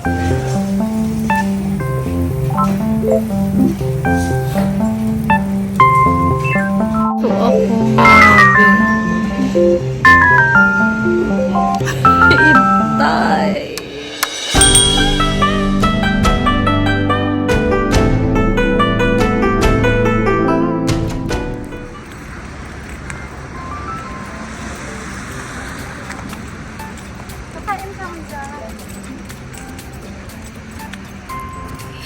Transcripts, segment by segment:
So ako, grabe. Itay.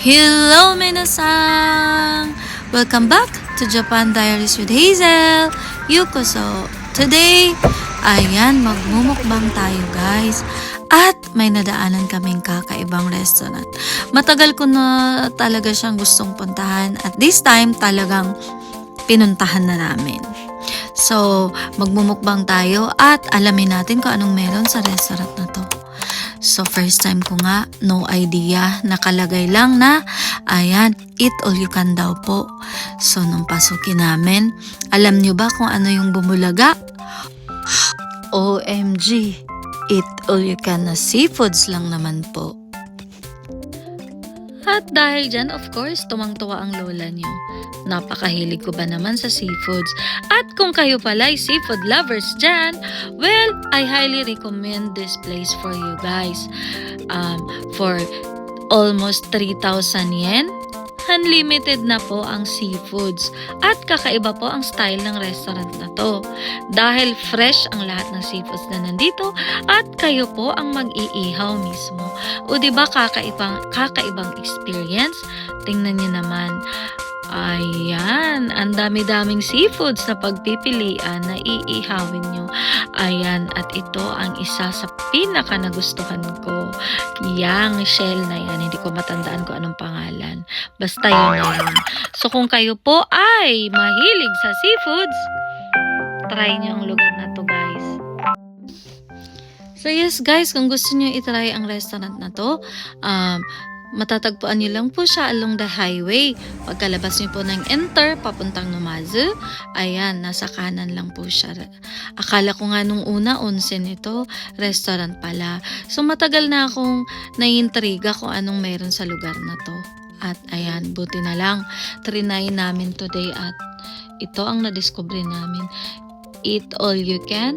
Hello, minasan! Welcome back to Japan Diaries with Hazel Yukoso. Today, ayan, magmumukbang tayo guys. At may nadaanan kaming kakaibang restaurant. Matagal ko na talaga siyang gustong puntahan. At this time, talagang pinuntahan na namin. So, magmumukbang tayo at alamin natin kung anong meron sa restaurant na to. So, first time ko nga, no idea. Nakalagay lang na, ayan, eat all you can daw po. So, nung pasukin namin, alam nyo ba kung ano yung bumulaga? OMG, eat all you can na seafoods lang naman po. At dahil dyan, of course, tumang-tuwa ang lola nyo. Napakahilig ko ba naman sa seafoods? At kung kayo pala ay seafood lovers dyan, well, I highly recommend this place for you guys. For almost 3,000 yen, unlimited na po ang seafoods. At kakaiba po ang style ng restaurant na to. Dahil fresh ang lahat ng seafoods na nandito at kayo po ang mag-iihaw mismo. O diba kakaibang experience? Tingnan niyo naman. Ayan, ang dami-daming seafoods na pagpipilian na iihawin nyo. Ayan, at ito ang isa sa pinaka nagustuhan ko. Yang shell na yan, hindi ko matandaan kung anong pangalan. Basta yun na yun. So kung kayo po ay mahilig sa seafoods, try nyo ang lugar na to guys. So yes guys, kung gusto nyo itry ang restaurant na to, matatagpuan nyo lang po siya along the highway. Pagkalabas nyo po ng enter, papuntang Numazu, ayan, nasa kanan lang po siya. Akala ko nga nung una, onsen ito, restaurant pala. So matagal na akong naiintriga kung anong meron sa lugar na to. At ayan, buti na lang, trinay namin today at ito ang nadiscover namin. Eat all you can.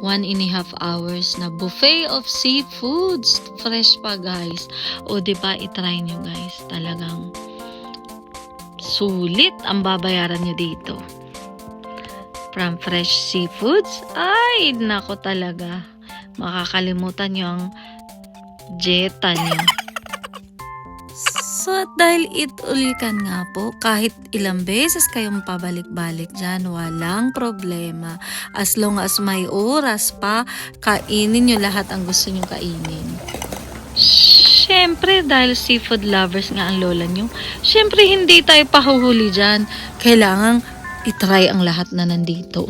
1.5 hours na buffet of seafoods. Fresh pa guys. O diba, itry nyo guys. Talagang sulit ang babayaran nyo dito. From fresh seafoods. Ay, nako talaga. Makakalimutan nyo ang jeta nyo. So, at dahil eat all you can nga po, kahit ilang beses kayong pabalik-balik dyan, walang problema. As long as may oras pa, kainin nyo lahat ang gusto nyo kainin. Siyempre, dahil seafood lovers nga ang lola nyo, siyempre hindi tayo pahuhuli dyan. Kailangan itry ang lahat na nandito.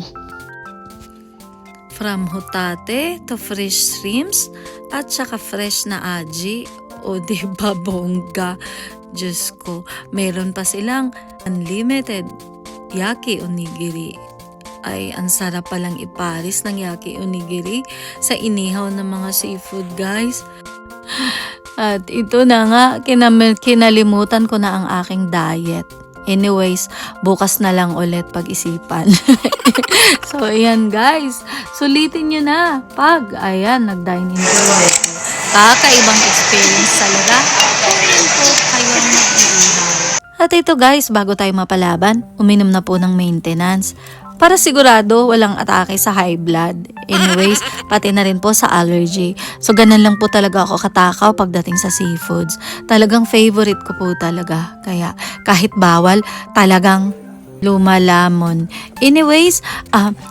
From hotate to fresh shrimps at saka fresh na aji. O diba bongga? Diyos ko, meron pa silang unlimited yaki onigiri. Ay, ang sarap palang iparis ng yaki onigiri sa inihaw ng mga seafood guys. At ito na nga, kinalimutan ko na ang aking diet. Anyways, bukas na lang ulit pag-isipan. So, ayan guys. Sulitin nyo na pag, ayan, nag-dine in kayo. Kakaibang experience talaga. Kung po kayong nag-iihaw. At ito guys, bago tayo mapalaban, uminom na po ng maintenance. Para sigurado walang atake sa high blood. Anyways, pati na rin po sa allergy. So ganun lang po talaga ako katakaw pagdating sa seafoods. Talagang favorite ko po talaga. Kaya kahit bawal, talagang lumalamon. Anyways,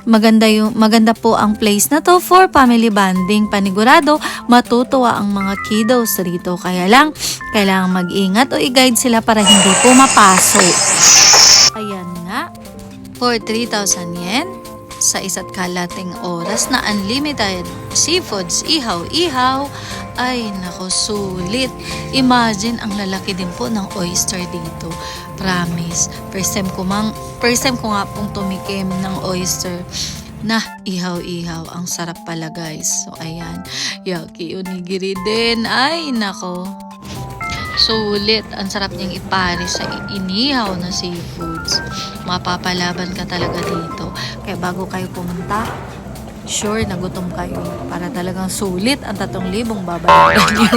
maganda po ang place na to for family bonding. Panigurado, matutuwa ang mga kiddos rito. Kaya lang, kailangan mag-ingat o i-guide sila para hindi po mapasok. Ayan nga. For 3,000 yen, sa isa't kalating oras na unlimited seafoods, ihaw-ihaw, ay nako, sulit. Imagine, ang lalaki din po ng oyster dito. Promise. First time ko nga pong tumikim ng oyster. Na, ihaw-ihaw. Ang sarap pala guys. So, ayan. Yaki onigiri din. Ay, nako. Sulit. Ang sarap niyang ipare sa inihaw na seafoods. Mapapalaban ka talaga dito. Kaya bago kayo pumunta, sure na gutom kayo. Para talagang sulit ang 3,000 babayaran niyo.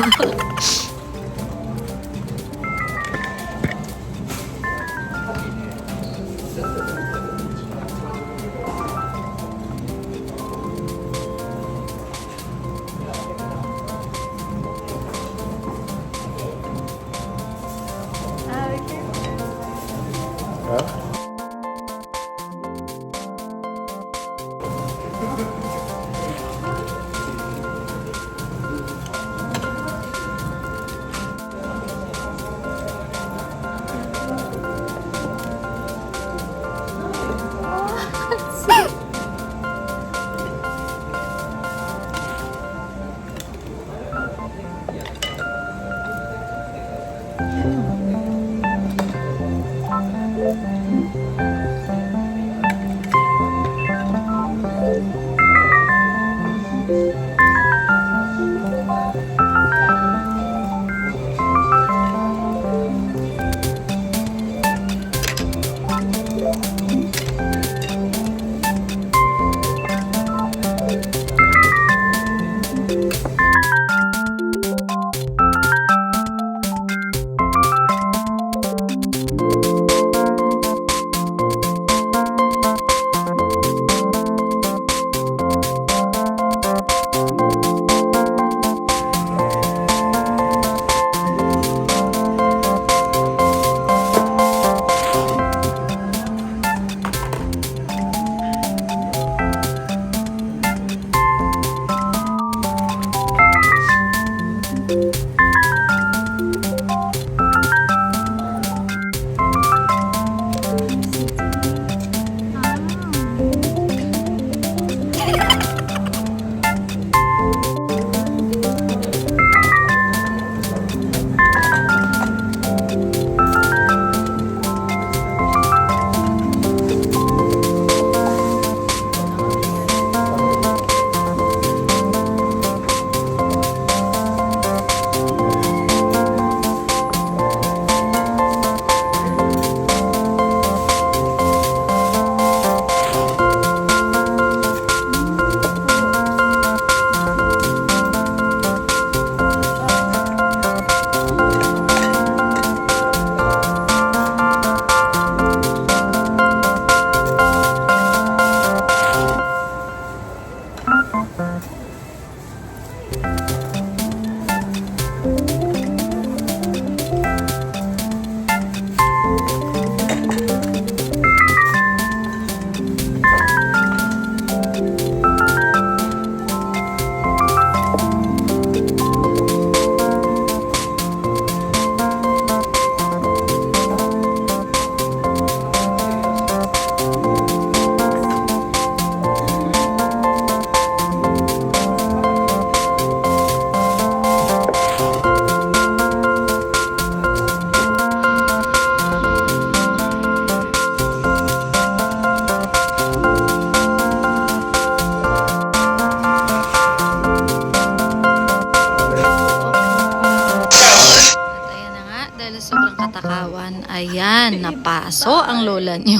Ayan, napaso ang lola niyo.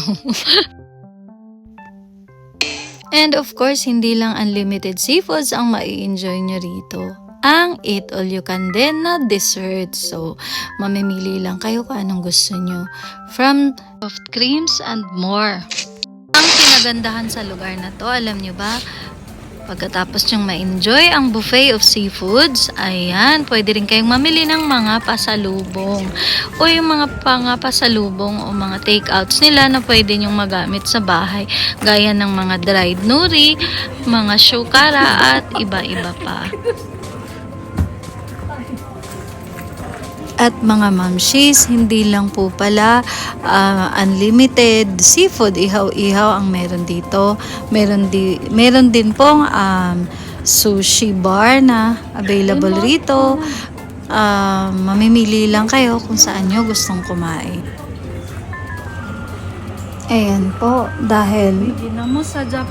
And of course, hindi lang unlimited seafoods ang mai-enjoy nyo rito. Ang eat all you can din na dessert. So, mamimili lang kayo kung anong gusto nyo. From soft creams and more. Ang kinagandahan sa lugar na to, alam nyo ba? Pagkatapos nyong ma-enjoy ang buffet of seafoods, ayan, pwede rin kayong mamili ng mga pasalubong. O yung mga pasalubong o mga take-outs nila na pwede nyong magamit sa bahay. Gaya ng mga dried nuri, mga shukara at iba-iba pa. At mga mamshis, hindi lang po pala unlimited seafood, ihaw-ihaw ang meron dito. Meron din pong sushi bar na available rito. Mamimili lang kayo kung saan nyo gustong kumain. Ayan po, dahil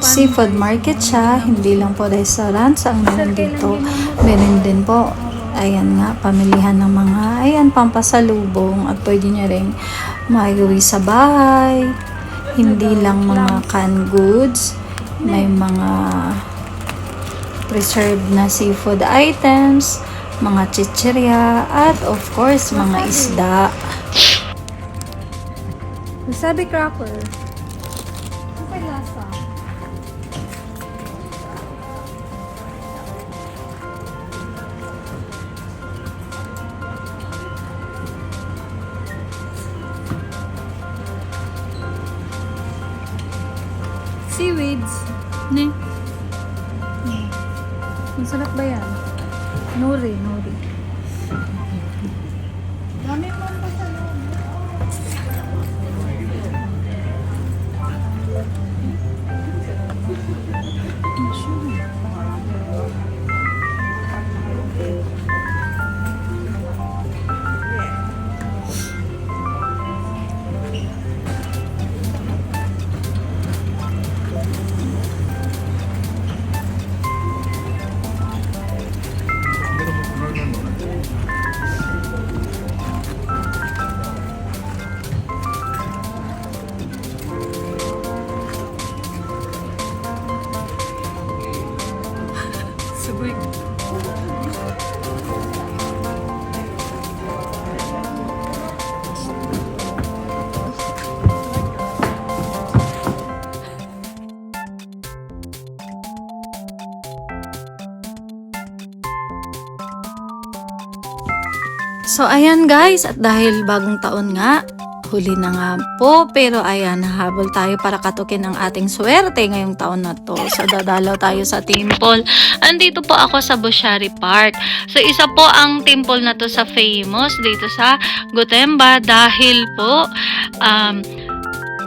seafood market siya, hindi lang po restaurants ang nandito. Meron din po, ayan nga, pamilihan ng mga, ayan, pampasalubong at pwede nyo rin maiuwi sa bahay. Hindi lang mga canned goods, may mga preserved na seafood items, mga chichirya, at of course, mga isda. Wasabi cracker. Ano kay lasa? Seaweeds. Ne? Masarap ba yan? Nori. Dami mo pa sa loob. Sabay. So, ayan guys, at dahil bagong taon nga, huli na nga po, pero ayan, habol tayo para katukin ang ating swerte ngayong taon na to. So, dadalaw tayo sa temple. Andito po ako sa Bushari Park. So, isa po ang temple na to sa famous dito sa Gotemba dahil po,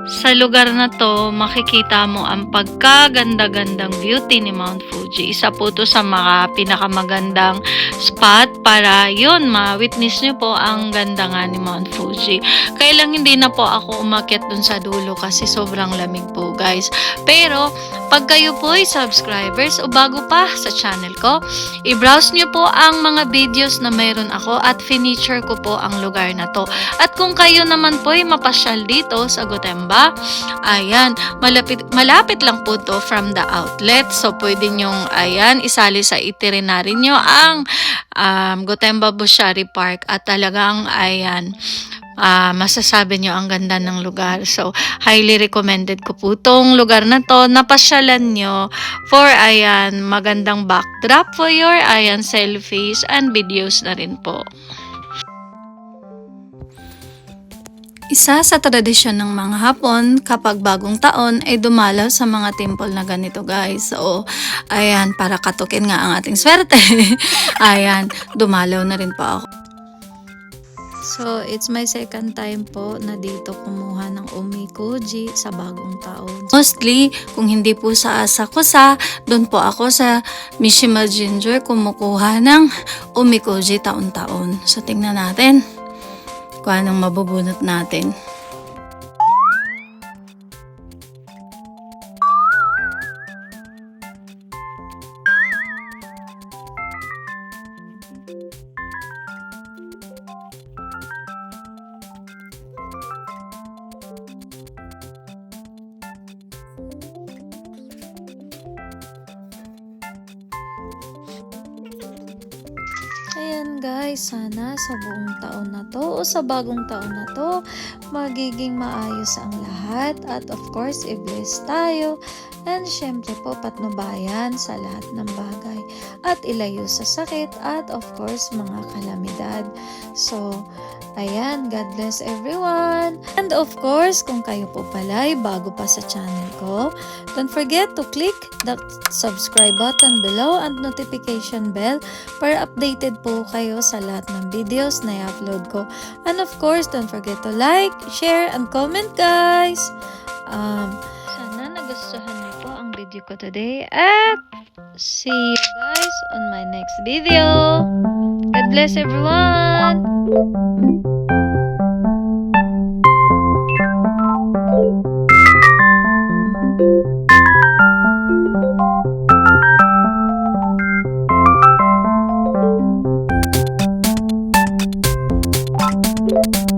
sa lugar na to, makikita mo ang pagkaganda-gandang beauty ni Mount Fuji. Isa po to sa mga pinakamagandang spot para yun, ma-witness nyo po ang ganda nga ni Mount Fuji. Kaya lang hindi na po ako umakyat dun sa dulo kasi sobrang lamig po guys. Pero, pag kayo po ay subscribers o bago pa sa channel ko, i-browse nyo po ang mga videos na mayroon ako at finiture ko po ang lugar na to. At kung kayo naman po ay mapasyal dito sa Gotemba, ayan, malapit lang po to from the outlet. So, pwede nyong, ayan, isali sa itinerary nyo ang Gotemba Bushari Park at talagang, ayan, masasabi nyo ang ganda ng lugar. So, highly recommended ko po tong lugar na to. Napasyalan nyo for, ayan, magandang backdrop for your, ayan, selfies and videos na rin po. Isa sa tradisyon ng mga Hapon kapag bagong taon ay dumalaw sa mga temple na ganito guys. So, ayan, para katukin nga ang ating swerte. Ayan, dumalaw na rin po ako. So, it's my second time po na dito kumuha ng umikoji sa bagong taon. Mostly, kung hindi po sa Asakusa, doon po ako sa Mishima Ginger kumukuha ng umikoji taon-taon. So, tingnan natin kung anong mabubunot natin. Ayan guys, sana sa buong taon na to o sa bagong taon na to, magiging maayos ang lahat at of course, i-bless tayo and syempre po patnubayan sa lahat ng bagay at ilayo sa sakit at of course, mga kalamidad. So, ayan, God bless everyone. And of course, kung kayo po pala ay bago pa sa channel ko, don't forget to click the subscribe button below and notification bell para updated po kayo sa lahat ng videos na i-upload ko. And of course, don't forget to like, share, and comment guys. Sana nagustuhan niyo po ang video ko today at see you guys on my next video. God bless everyone! Wow.